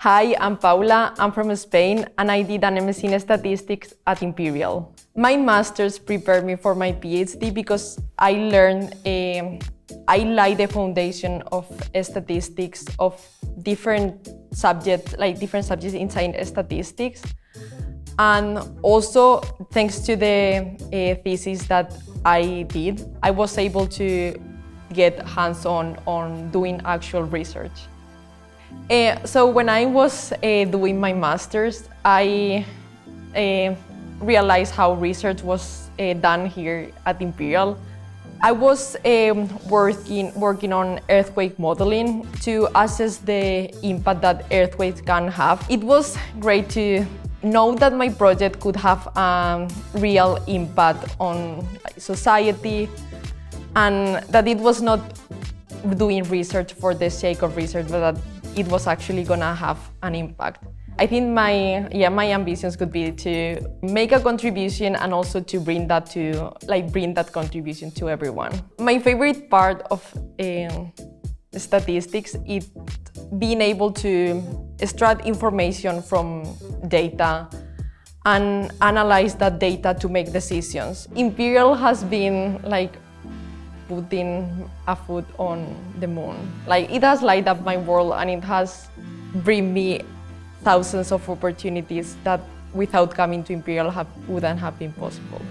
Hi, I'm Paula, I'm from Spain, and I did an MSc in Statistics at Imperial. My master's prepared me for my PhD because I learned, I like the foundation of statistics, of different subjects, like different subjects inside statistics. And also, thanks to the thesis that I did, I was able to get hands-on on doing actual research. So when I was doing my master's, I realized how research was done here at Imperial. I was working on earthquake modeling to assess the impact that earthquakes can have. It was great to know that my project could have a real impact on society, and that it was not doing research for the sake of research, but that it was actually gonna have an impact. I think my ambitions could be to make a contribution and also to bring that contribution to everyone. My favorite part of statistics is being able to extract information from data and analyze that data to make decisions. Imperial has been putting a foot on the moon. It has lighted up my world, and it has bring me thousands of opportunities that without coming to Imperial wouldn't have been possible.